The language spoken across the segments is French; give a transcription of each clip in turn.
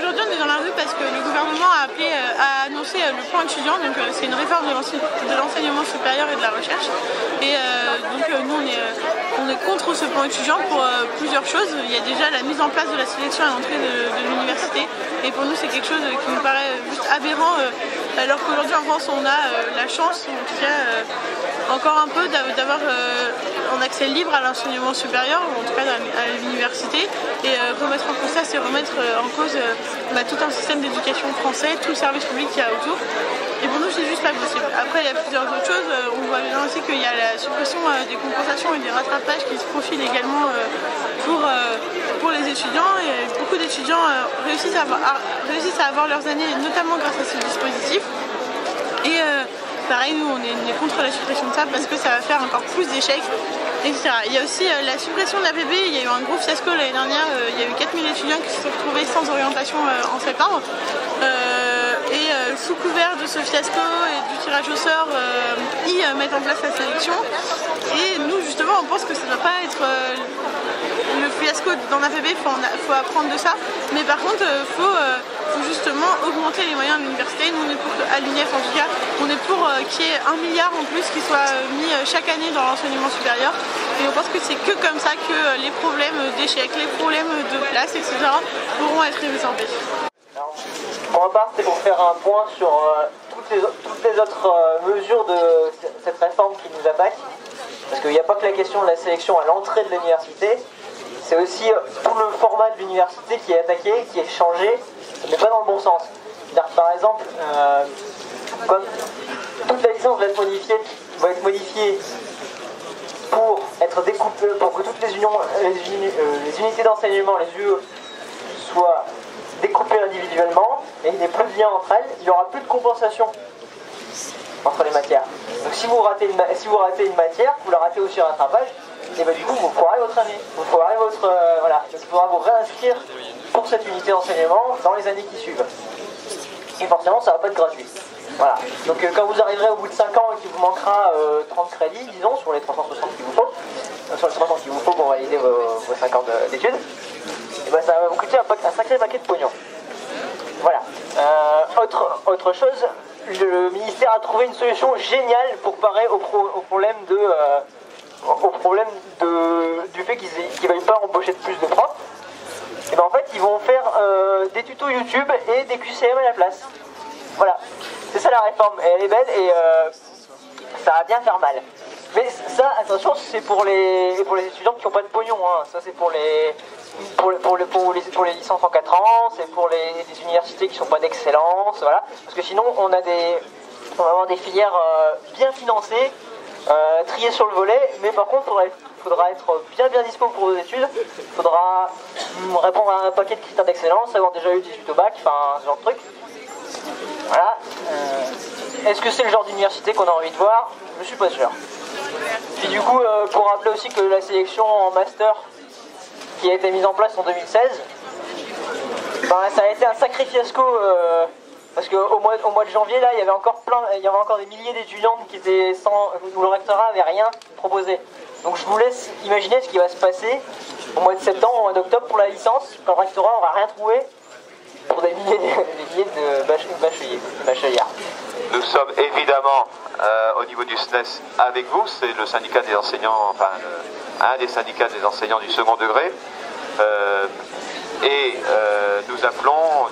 aujourd'hui on est dans la rue parce que le gouvernement a annoncé le plan étudiant, donc c'est une réforme de l'enseignement supérieur et de la recherche. Et donc nous on est contre ce plan étudiant pour plusieurs choses. Il y a déjà la mise en place de la sélection à l'entrée de l'université, et pour nous c'est quelque chose qui nous paraît juste aberrant, alors qu'aujourd'hui en France on a la chance, en tout cas encore un peu, d'avoir un accès libre à l'enseignement supérieur, ou en tout cas à l'université. Et remettre en cause ça, c'est remettre en cause tout un système d'éducation français, tout le service public qu'il y a autour. Et pour nous, c'est juste pas possible. Après, il y a plusieurs autres choses. On voit bien aussi qu'il y a la suppression des compensations et des rattrapages qui se profilent également pour les étudiants. Et beaucoup d'étudiants réussissent à avoir leurs années, notamment grâce à ce dispositif. Et pareil, nous, on est contre la suppression de ça parce que ça va faire encore plus d'échecs, etc. Il y a aussi la suppression de l'APB. Il y a eu un gros fiasco l'année dernière. Il y a eu 4000 étudiants qui se sont retrouvés sans orientation en septembre. Sous couvert de ce fiasco et du tirage au sort, ils mettent en place la sélection. Et nous, justement, on pense que ça ne doit pas être le fiasco dans l'APB. Il faut apprendre de ça. Mais par contre, il faut justement augmenter les moyens de l'université. Nous, on est pour, à l'UNIF en tout cas, on est pour qu'il y ait 1 milliard en plus qui soit mis chaque année dans l'enseignement supérieur. Et on pense que c'est que comme ça que les problèmes d'échecs, les problèmes de place, etc. pourront être résolvés. Pour ma part, c'est pour faire un point sur toutes les autres mesures de cette réforme qui nous attaque. Parce qu'il n'y a pas que la question de la sélection à l'entrée de l'université, c'est aussi tout le format de l'université qui est attaqué, qui est changé, mais pas dans le bon sens. Par exemple, comme toute la licence va être modifiée pour être découpée, pour que toutes les unités d'enseignement, les UE, soient découpées individuellement et il n'y ait plus de lien entre elles, il n'y aura plus de compensation entre les matières. Donc si vous ratez une matière, vous la ratez aussi au rattrapage, et du coup vous foirez votre année, vous foirez votre... voilà, donc il faudra vous réinscrire pour cette unité d'enseignement dans les années qui suivent. Et forcément ça ne va pas être gratuit. Voilà. Donc quand vous arriverez au bout de 5 ans et qu'il vous manquera 30 crédits, disons, sur les 360 qu'il vous faut, sur les 300 qu'il vous faut pour valider vos 5 ans d'études, et ben ça va vous coûter un sacré paquet de pognon. Voilà. Autre chose, le ministère a trouvé une solution géniale pour parer au problème du fait qu'ils ne veulent pas embaucher de plus de profs. Et ben en fait, ils vont faire des tutos YouTube et des QCM à la place. Voilà. C'est ça la réforme. Et elle est belle et ça va bien faire mal. Mais ça, attention, c'est pour les étudiants qui n'ont pas de pognon. Hein. Ça, c'est pour les licences en 4 ans, c'est pour les universités qui ne sont pas d'excellence, voilà. Parce que sinon, on va avoir des filières bien financées, triées sur le volet, mais par contre, il faudra être bien dispo pour vos études. Il faudra répondre à un paquet de critères d'excellence, avoir déjà eu 18 au bac, enfin, ce genre de truc. Voilà. Est-ce que c'est le genre d'université qu'on a envie de voir? Je suis pas sûr. Puis du coup, pour rappeler aussi que la sélection en master qui a été mise en place en 2016, ça a été un sacré fiasco parce qu'au mois de janvier, là, il y avait encore des milliers d'étudiantes où le rectorat n'avait rien proposé. Donc je vous laisse imaginer ce qui va se passer au mois de septembre, au mois d'octobre pour la licence, quand le rectorat n'aura rien trouvé pour des milliers de bacheliers. Nous sommes évidemment au niveau du SNES avec vous, c'est le syndicat des enseignants, enfin un des syndicats des enseignants du second degré.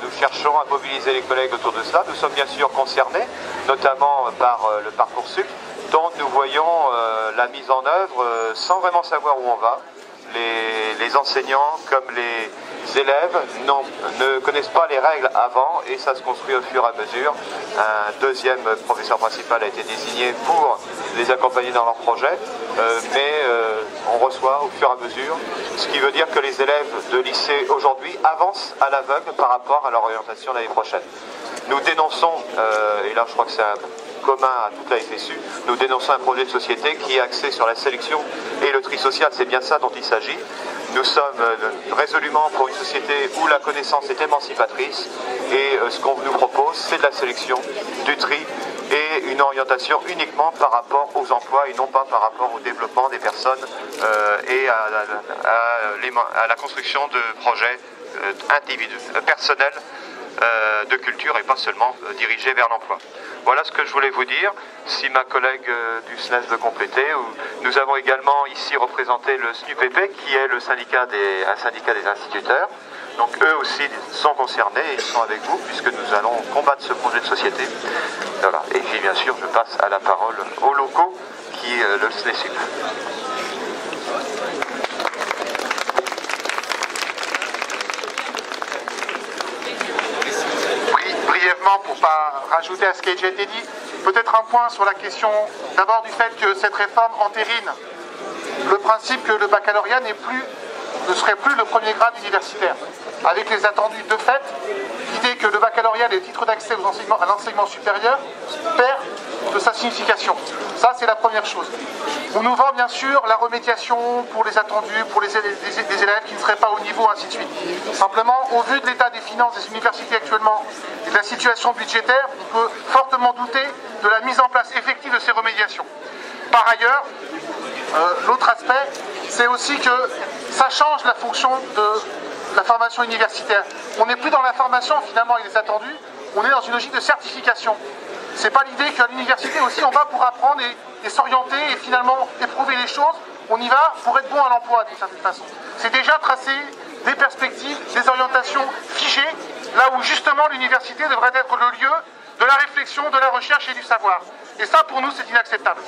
Nous cherchons à mobiliser les collègues autour de cela. Nous sommes bien sûr concernés, notamment par le Parcoursup, dont nous voyons la mise en œuvre sans vraiment savoir où on va. Les enseignants comme les élèves ne connaissent pas les règles avant et ça se construit au fur et à mesure. Un deuxième professeur principal a été désigné pour les accompagner dans leur projet, mais on reçoit au fur et à mesure, ce qui veut dire que les élèves de lycée aujourd'hui avancent à l'aveugle par rapport à leur orientation l'année prochaine. Nous dénonçons, et là je crois que c'est un commun à toute la FSU, nous dénonçons un projet de société qui est axé sur la sélection et le tri social, c'est bien ça dont il s'agit. Nous sommes résolument pour une société où la connaissance est émancipatrice et ce qu'on nous propose, c'est de la sélection, du tri et une orientation uniquement par rapport aux emplois et non pas par rapport au développement des personnes et à la construction de projets personnels de culture et pas seulement dirigée vers l'emploi. Voilà ce que je voulais vous dire. Si ma collègue du SNES veut compléter, nous avons également ici représenté le SNUPP qui est un syndicat des instituteurs. Donc eux aussi sont concernés et ils sont avec vous puisque nous allons combattre ce projet de société. Voilà. Et puis bien sûr je passe à la parole aux locaux qui le SNESUP. Brièvement, pour ne pas rajouter à ce qui a déjà été dit, peut-être un point sur la question d'abord du fait que cette réforme entérine le principe que le baccalauréat ne serait plus le premier grade universitaire. Avec les attendus de fait, l'idée que le baccalauréat est le titre d'accès à l'enseignement supérieur perd de sa signification. Ça, c'est la première chose. On nous vend bien sûr la remédiation pour les attendus, pour des élèves qui ne seraient pas au niveau, ainsi de suite. Simplement, au vu de l'état des finances des universités actuellement et de la situation budgétaire, on peut fortement douter de la mise en place effective de ces remédiations. Par ailleurs, l'autre aspect, c'est aussi que ça change la fonction de la formation universitaire. On n'est plus dans la formation finalement et les attendus, on est dans une logique de certification. C'est pas l'idée qu'à l'université aussi on va pour apprendre et s'orienter et finalement éprouver les choses, on y va pour être bon à l'emploi d'une certaine façon. C'est déjà tracer des perspectives, des orientations figées, là où justement l'université devrait être le lieu de la réflexion, de la recherche et du savoir. Et ça pour nous c'est inacceptable.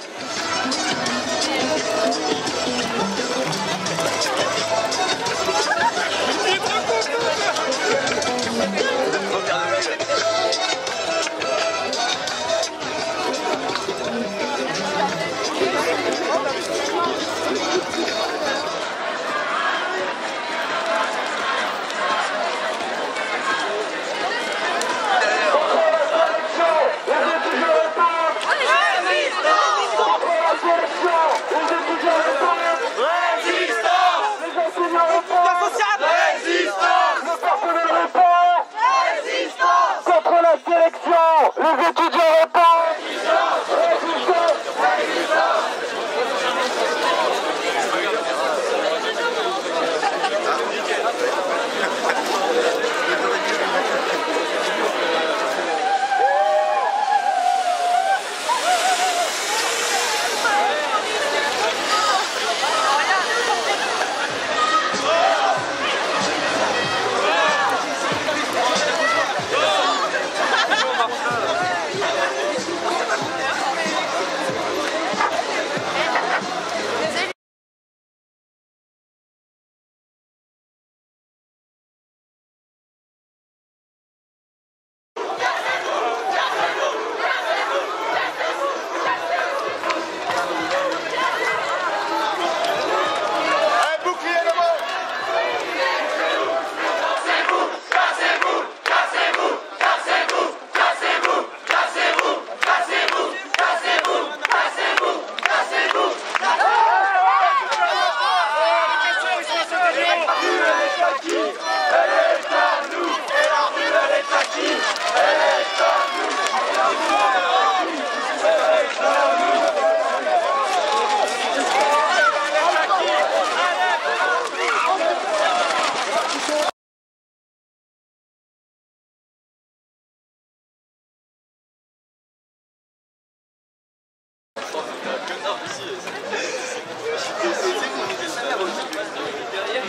Derrière,